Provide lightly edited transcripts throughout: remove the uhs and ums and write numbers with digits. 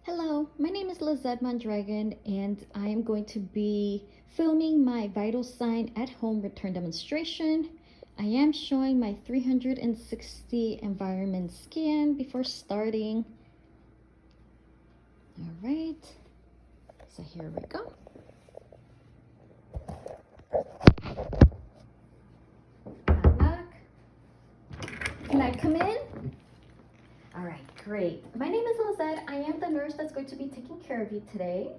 Hello, my name is Lizette Mondragon, and I am going to be filming my vital sign at home return demonstration. I am showing my 360 environment scan before starting. All right, so here we go. Knock. Can I come in? All right, great. My name is Lizette. I am the nurse that's going to be taking care of you today.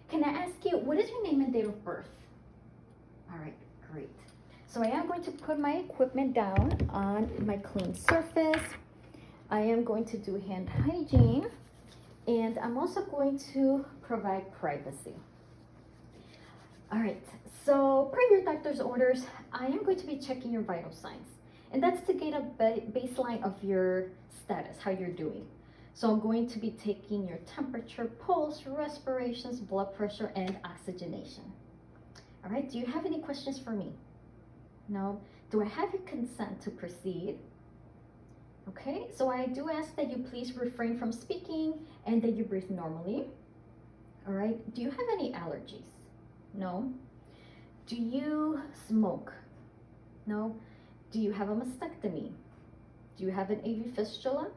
Can I ask you, what is your name and date of birth? All right, great. So I am going to put my equipment down on my clean surface. I am going to do hand hygiene, and I'm also going to provide privacy. All right, so per your doctor's orders, I am going to be checking your vital signs. And that's to get a baseline of your status, how you're doing. So I'm going to be taking your temperature, pulse, respirations, blood pressure, and oxygenation. All right, do you have any questions for me? No? Do I have your consent to proceed? Okay, so I do ask that you please refrain from speaking and that you breathe normally. All right, do you have any allergies? No? Do you smoke? No? Do you have a mastectomy? Do you have an AV fistula?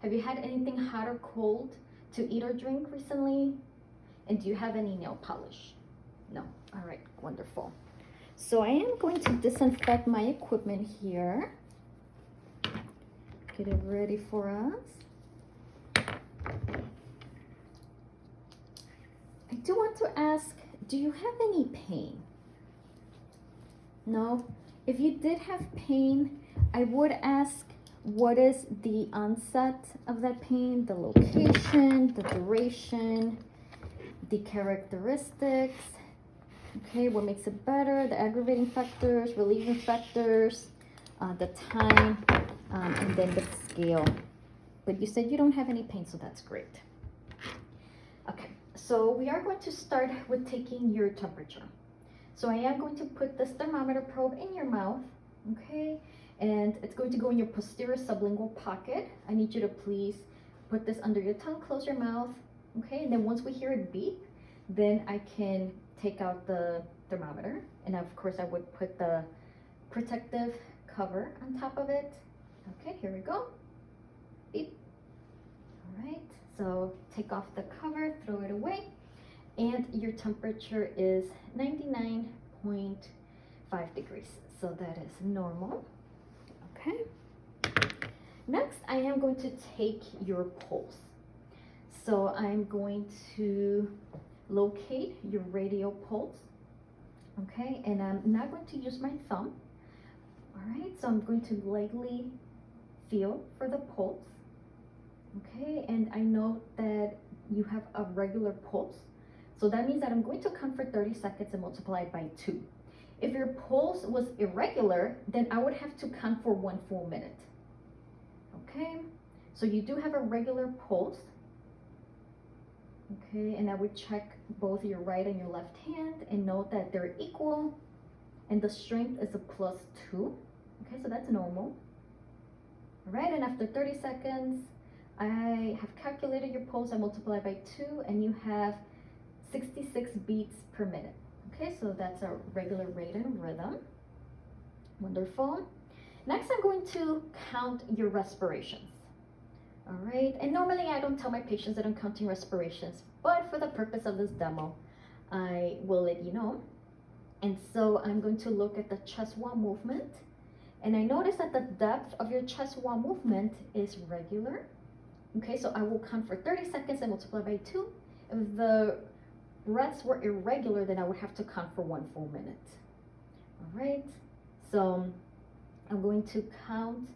Have you had anything hot or cold to eat or drink recently? And do you have any nail polish? No. All right, wonderful. So I am going to disinfect my equipment here. Get it ready for us. I do want to ask, do you have any pain? No? If you did have pain, I would ask, what is the onset of that pain, the location, the duration, the characteristics, okay, what makes it better, the aggravating factors, relieving factors, the time, and then the scale. But you said you don't have any pain, so that's great. Okay, so we are going to start with taking your temperature. So I am going to put this thermometer probe in your mouth, okay? And it's going to go in your posterior sublingual pocket. I need you to please put this under your tongue, close your mouth, okay? And then once we hear it beep, then I can take out the thermometer. And of course I would put the protective cover on top of it. Okay, here we go. Beep. All right, so take off the cover, throw it away. And your temperature is 99.5 degrees. So that is normal. Okay. Next, I am going to take your pulse. So I'm going to locate your radial pulse. Okay, and I'm not going to use my thumb. All right, so I'm going to lightly feel for the pulse. Okay, and I know that you have a regular pulse. So that means that I'm going to count for 30 seconds and multiply it by 2. If your pulse was irregular, then I would have to count for 1 full minute. Okay, so you do have a regular pulse. Okay, and I would check both your right and your left hand and note that they're equal and the strength is a +2. Okay, so that's normal. All right, and after 30 seconds, I have calculated your pulse. I multiply by 2 and you have 66 beats per minute. Okay, so that's a regular rate and rhythm. Wonderful. Next, I'm going to count your respirations. All right, and normally I don't tell my patients that I'm counting respirations, but for the purpose of this demo, I will let you know. And so I'm going to look at the chest wall movement. And I notice that the depth of your chest wall movement is regular. Okay, so I will count for 30 seconds and multiply by 2. If the breaths were irregular, then I would have to count for 1 full minute. All right, so I'm going to count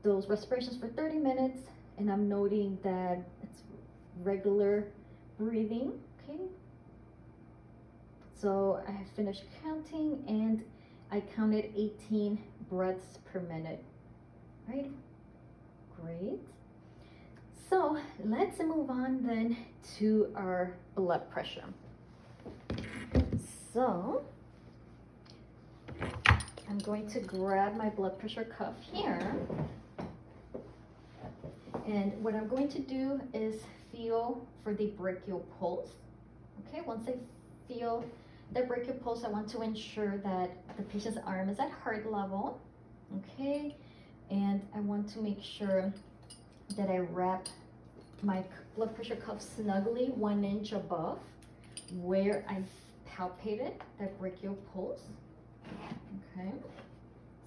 those respirations for 30 minutes, and I'm noting that it's regular breathing, okay? So I have finished counting, and I counted 18 breaths per minute, right? Great. So let's move on then to our blood pressure. So I'm going to grab my blood pressure cuff here. And what I'm going to do is feel for the brachial pulse. Okay, once I feel the brachial pulse, I want to ensure that the patient's arm is at heart level. Okay, and I want to make sure that I wrap my blood pressure cuff snugly 1 inch above where I palpated that brachial pulse. Okay,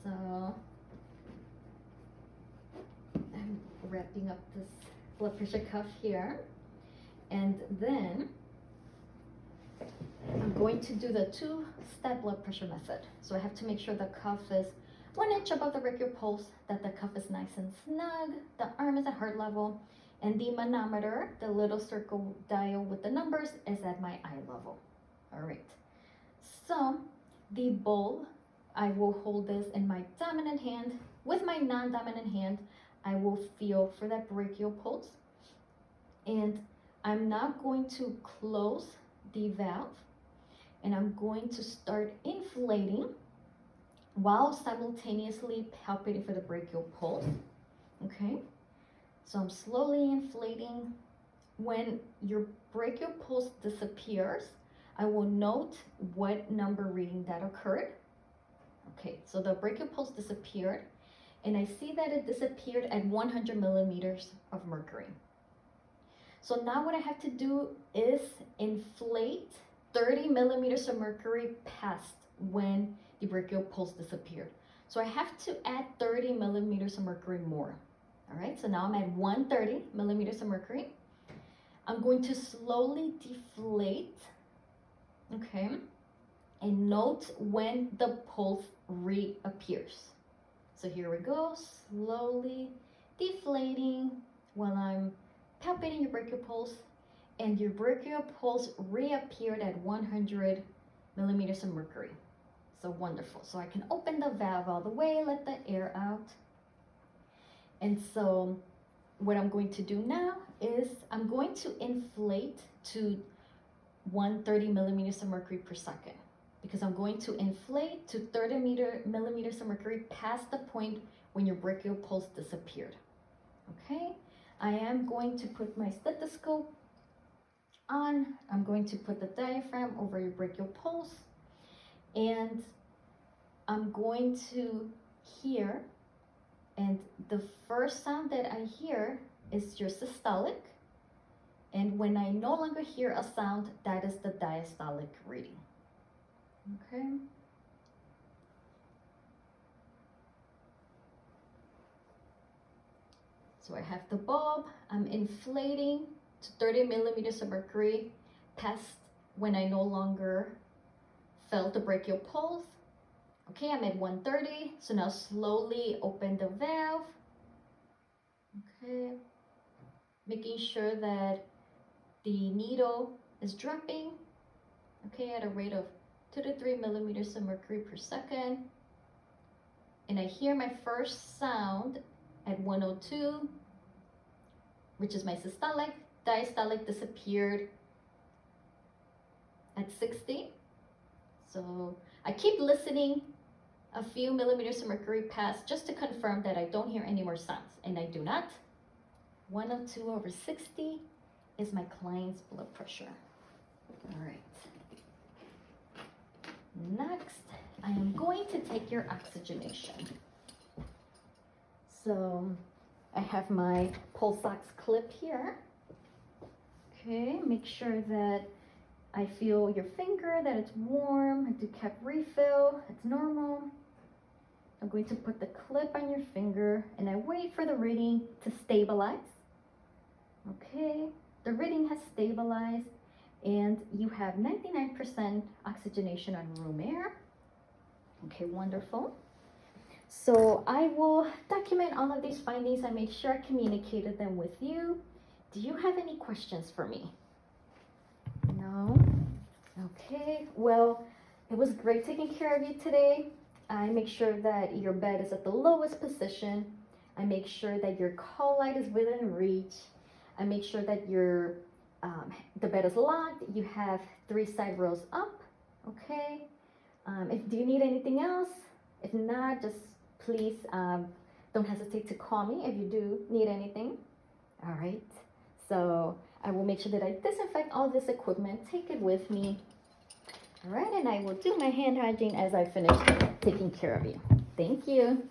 so I'm wrapping up this blood pressure cuff here, and then I'm going to do the 2-step blood pressure method. So I have to make sure the cuff is 1 inch above the brachial pulse, that the cuff is nice and snug, the arm is at heart level, and the manometer, the little circle dial with the numbers, is at my eye level. All right, so the bowl, I will hold this in my dominant hand. With my non-dominant hand, I will feel for that brachial pulse, and I'm now going to close the valve, and I'm going to start inflating while simultaneously palpating for the brachial pulse. Okay, so I'm slowly inflating. When your brachial pulse disappears, I will note what number reading that occurred. Okay, so the brachial pulse disappeared, and I see that it disappeared at 100 millimeters of mercury. So now what I have to do is inflate 30 millimeters of mercury past when the brachial pulse disappeared. So I have to add 30 millimeters of mercury more. All right, so now I'm at 130 millimeters of mercury. I'm going to slowly deflate, okay, and note when the pulse reappears. So here we go, slowly deflating while I'm palpating your brachial pulse, and your brachial pulse reappeared at 100 millimeters of mercury. So wonderful. So I can open the valve all the way, let the air out. And so what I'm going to do now is I'm going to inflate to 130 millimeters of mercury per second, because I'm going to inflate to 30 millimeters of mercury past the point when your brachial pulse disappeared. Okay, I am going to put my stethoscope on. I'm going to put the diaphragm over your brachial pulse, and I'm going to hear, and the first sound that I hear is your systolic, and when I no longer hear a sound, that is the diastolic reading. Okay. So I have the bulb, I'm inflating to 30 millimeters of mercury past when I no longer felt the brachial pulse. Okay, I'm at 130, so now slowly open the valve. Okay, making sure that the needle is dropping, okay, at a rate of 2 to 3 millimeters of mercury per second. And I hear my first sound at 102, which is my systolic. Diastolic disappeared at 60. So I keep listening a few millimeters of mercury past just to confirm that I don't hear any more sounds, and I do not. 102 over 60 is my client's blood pressure. All right. Next, I am going to take your oxygenation. So I have my pulse ox clip here. Okay, make sure that I feel your finger, that it's warm. I do cap refill, it's normal. I'm going to put the clip on your finger, and I wait for the reading to stabilize. Okay, the reading has stabilized, and you have 99% oxygenation on room air. Okay, wonderful. So I will document all of these findings. I made sure I communicated them with you. Do you have any questions for me? No? Okay, well, it was great taking care of you today. I make sure that your bed is at the lowest position. I make sure that your call light is within reach. I make sure that your the bed is locked. You have 3 side rows up. Okay. Do you need anything else? If not, just please don't hesitate to call me if you do need anything. All right. So I will make sure that I disinfect all this equipment, take it with me. All right, and I will do my hand hygiene as I finish taking care of you. Thank you.